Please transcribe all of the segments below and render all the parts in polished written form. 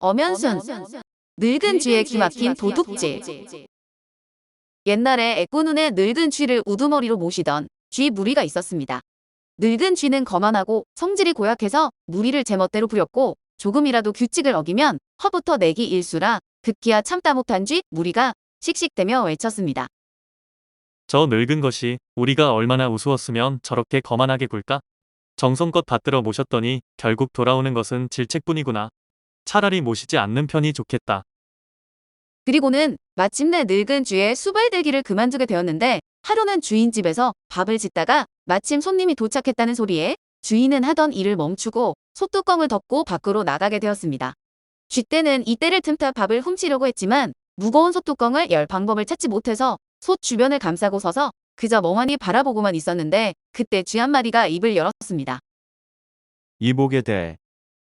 엄연순, 늙은 쥐의 기막힌 도둑질. 옛날에 애꾸눈의 늙은 쥐를 우두머리로 모시던 쥐 무리가 있었습니다. 늙은 쥐는 거만하고 성질이 고약해서 무리를 제멋대로 부렸고 조금이라도 규칙을 어기면 허부터 내기 일수라 급기야 참다 못한 쥐 무리가 씩씩대며 외쳤습니다. 저 늙은 것이 우리가 얼마나 우스웠으면 저렇게 거만하게 굴까? 정성껏 받들어 모셨더니 결국 돌아오는 것은 질책뿐이구나. 차라리 모시지 않는 편이 좋겠다. 그리고는 마침내 늙은 쥐의 수발들기를 그만두게 되었는데 하루는 주인 집에서 밥을 짓다가 마침 손님이 도착했다는 소리에 주인은 하던 일을 멈추고 솥뚜껑을 덮고 밖으로 나가게 되었습니다. 쥐떼는 이 때를 틈타 밥을 훔치려고 했지만 무거운 솥뚜껑을 열 방법을 찾지 못해서 솥 주변을 감싸고 서서 그저 멍하니 바라보고만 있었는데 그때 쥐 한 마리가 입을 열었습니다. 이복에 대해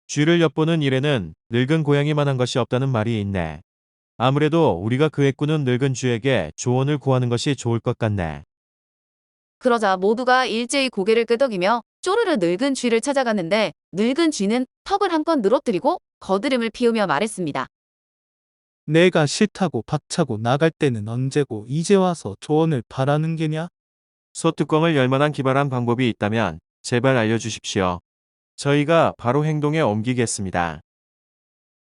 쥐를 엿보는 일에는 늙은 고양이만 한 것이 없다는 말이 있네. 아무래도 우리가 그 애꾸는 늙은 쥐에게 조언을 구하는 것이 좋을 것 같네. 그러자 모두가 일제히 고개를 끄덕이며 쪼르르 늙은 쥐를 찾아갔는데 늙은 쥐는 턱을 한껏 늘어뜨리고 거드름을 피우며 말했습니다. 내가 싫다고 박차고 나갈 때는 언제고 이제 와서 조언을 바라는 게냐? 솥뚜껑을 열 만한 기발한 방법이 있다면 제발 알려주십시오. 저희가 바로 행동에 옮기겠습니다.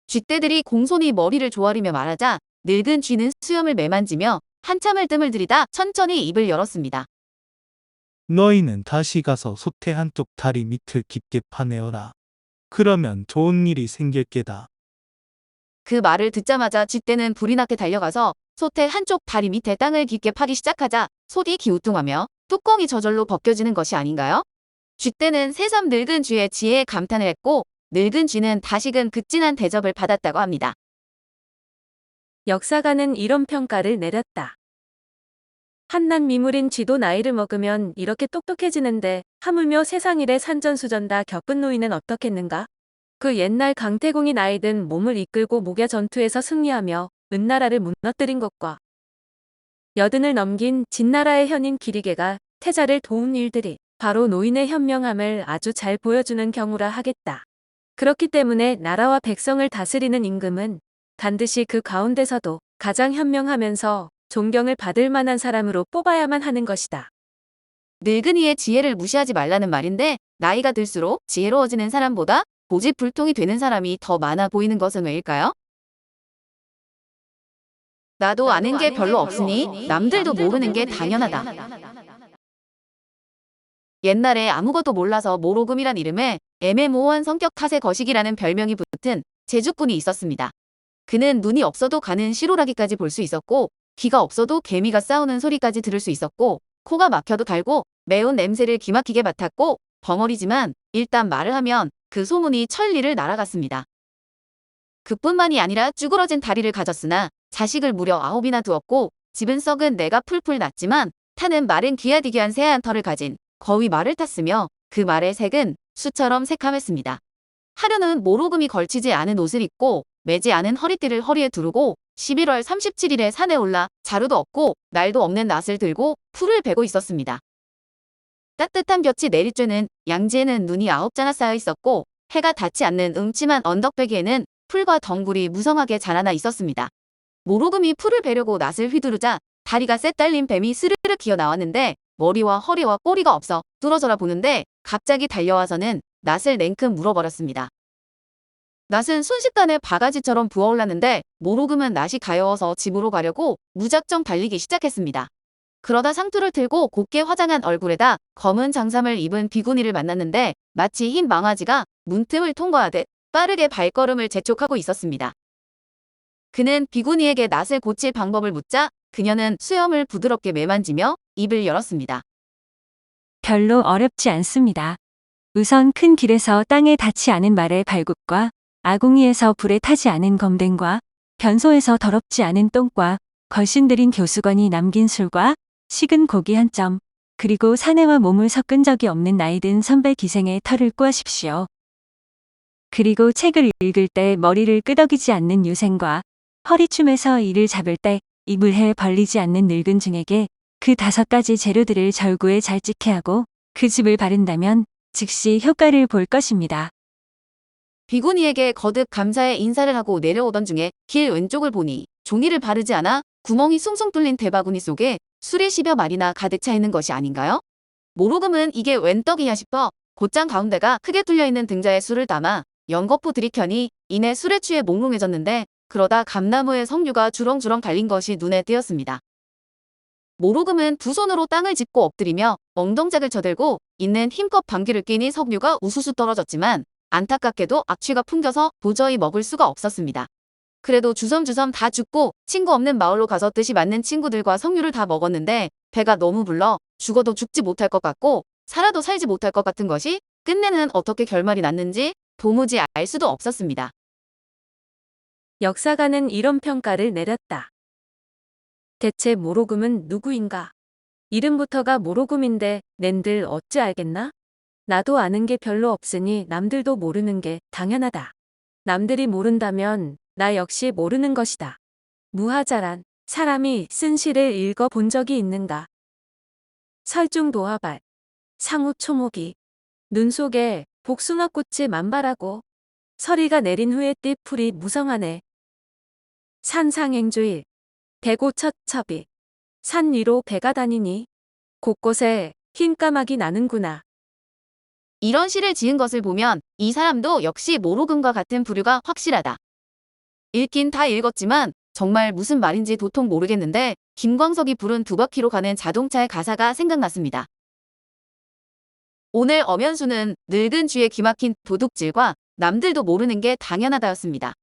쥐떼들이 공손히 머리를 조아리며 말하자 늙은 쥐는 수염을 매만지며 한참을 뜸을 들이다 천천히 입을 열었습니다. 너희는 다시 가서 솥의 한쪽 다리 밑을 깊게 파내어라. 그러면 좋은 일이 생길 게다. 그 말을 듣자마자 쥐떼는 불이 나게 달려가서 솥의 한쪽 다리 밑에 땅을 깊게 파기 시작하자 솥이 기우뚱하며 뚜껑이 저절로 벗겨지는 것이 아닌가요? 쥐떼는 새삼 늙은 쥐의 지혜에 감탄을 했고 늙은 쥐는 다시금 극진한 대접을 받았다고 합니다. 역사가는 이런 평가를 내렸다. 한낱 미물인 쥐도 나이를 먹으면 이렇게 똑똑해지는데 하물며 세상 일에 산전수전 다 겪은 노인은 어떻겠는가? 그 옛날 강태공이 나이든 몸을 이끌고 목야 전투에서 승리하며 은나라를 무너뜨린 것과 여든을 넘긴 진나라의 현인 기리개가 태자를 도운 일들이 바로 노인의 현명함을 아주 잘 보여주는 경우라 하겠다. 그렇기 때문에 나라와 백성을 다스리는 임금은 반드시 그 가운데서도 가장 현명하면서 존경을 받을 만한 사람으로 뽑아야만 하는 것이다. 늙은이의 지혜를 무시하지 말라는 말인데 나이가 들수록 지혜로워지는 사람보다 고집불통이 되는 사람이 더 많아 보이는 것은 왜일까요? 나도 아는 게 별로 없으니 남들도 모르는 게 당연하다. 옛날에 아무것도 몰라서 모로금이란 이름에 애매모호한 성격 탓에 거식이라는 별명이 붙은 제주꾼이 있었습니다. 그는 눈이 없어도 가는 시로라기까지 볼 수 있었고 귀가 없어도 개미가 싸우는 소리까지 들을 수 있었고 코가 막혀도 달고 매운 냄새를 기막히게 맡았고 벙어리지만 일단 말을 하면 그 소문이 천리를 날아갔습니다. 그뿐만이 아니라 쭈그러진 다리를 가졌으나 자식을 무려 9이나 두었고 집은 썩은 내가 풀풀 났지만 타는 말은 귀하디귀한 새하얀 털을 가진 거위 말을 탔으며 그 말의 색은 수처럼 새카맸습니다. 하루는 모로금이 걸치지 않은 옷을 입고 매지 않은 허리띠를 허리에 두르고 11월 37일에 산에 올라 자루도 없고 날도 없는 낫을 들고 풀을 베고 있었습니다. 따뜻한 볕이 내리쬐는 양지에는 눈이 9자나 쌓여 있었고 해가 닿지 않는 음침한 언덕배기에는 풀과 덩굴이 무성하게 자라나 있었습니다. 모로금이 풀을 베려고 낫을 휘두르자 다리가 쎄 딸린 뱀이 스르르 기어 나왔는데 머리와 허리와 꼬리가 없어 뚫어져라 보는데 갑자기 달려와서는 낫을 냉큼 물어버렸습니다. 낫은 순식간에 바가지처럼 부어올랐는데 모로금은 낫이 가여워서 집으로 가려고 무작정 달리기 시작했습니다. 그러다 상투를 들고 곱게 화장한 얼굴에다 검은 장삼을 입은 비구니를 만났는데 마치 흰 망아지가 문틈을 통과하듯 빠르게 발걸음을 재촉하고 있었습니다. 그는 비구니에게 낫을 고칠 방법을 묻자 그녀는 수염을 부드럽게 매만지며 입을 열었습니다. 별로 어렵지 않습니다. 우선 큰 길에서 땅에 닿지 않은 말의 발굽과 아궁이에서 불에 타지 않은 검댕과 변소에서 더럽지 않은 똥과 걸신 들인 교수건이 남긴 술과 식은 고기 한 점, 그리고 사내와 몸을 섞은 적이 없는 나이든 선배 기생의 털을 꼬아십시오. 그리고 책을 읽을 때 머리를 끄덕이지 않는 유생과 허리춤에서 이를 잡을 때 입을 해 벌리지 않는 늙은 중에게 그 5가지 재료들을 절구에 잘 찍게 하고 그 즙을 바른다면 즉시 효과를 볼 것입니다. 비구니에게 거듭 감사의 인사를 하고 내려오던 중에 길 왼쪽을 보니 종이를 바르지 않아 구멍이 숭숭 뚫린 대바구니 속에 술이 10여 마리나 가득 차 있는 것이 아닌가요? 모로금은 이게 웬 떡이냐 싶어 곧장 가운데가 크게 뚫려있는 등자에 술을 담아 연거푸 들이켜니 이내 술에 취해 몽롱해졌는데 그러다 감나무에 석류가 주렁주렁 달린 것이 눈에 띄었습니다. 모로금은 두 손으로 땅을 짚고 엎드리며 엉덩작을 쳐들고 있는 힘껏 방귀를 뀌니 석류가 우수수 떨어졌지만 안타깝게도 악취가 풍겨서 도저히 먹을 수가 없었습니다. 그래도 주섬주섬 다 죽고 친구 없는 마을로 가서 뜻이 맞는 친구들과 석류를 다 먹었는데 배가 너무 불러 죽어도 죽지 못할 것 같고 살아도 살지 못할 것 같은 것이 끝내는 어떻게 결말이 났는지 도무지 알 수도 없었습니다. 역사가는 이런 평가를 내렸다. 대체 모로금은 누구인가? 이름부터가 모로금인데 낸들 어찌 알겠나? 나도 아는 게 별로 없으니 남들도 모르는 게 당연하다. 남들이 모른다면 나 역시 모르는 것이다. 무하자란 사람이 쓴 시를 읽어 본 적이 있는가? 설중도화발 상우초목이 눈 속에 복숭아꽃이 만발하고 서리가 내린 후에 띠풀이 무성하네. 산상행주일 대고처첩이 산 위로 배가 다니니 곳곳에 흰 까마귀 나는구나. 이런 시를 지은 것을 보면 이 사람도 역시 모로금과 같은 부류가 확실하다. 읽긴 다 읽었지만 정말 무슨 말인지 도통 모르겠는데 김광석이 부른 두 바퀴로 가는 자동차의 가사가 생각났습니다. 오늘 엄연수는 늙은 쥐의 기막힌 도둑질과 남들도 모르는 게 당연하다였습니다.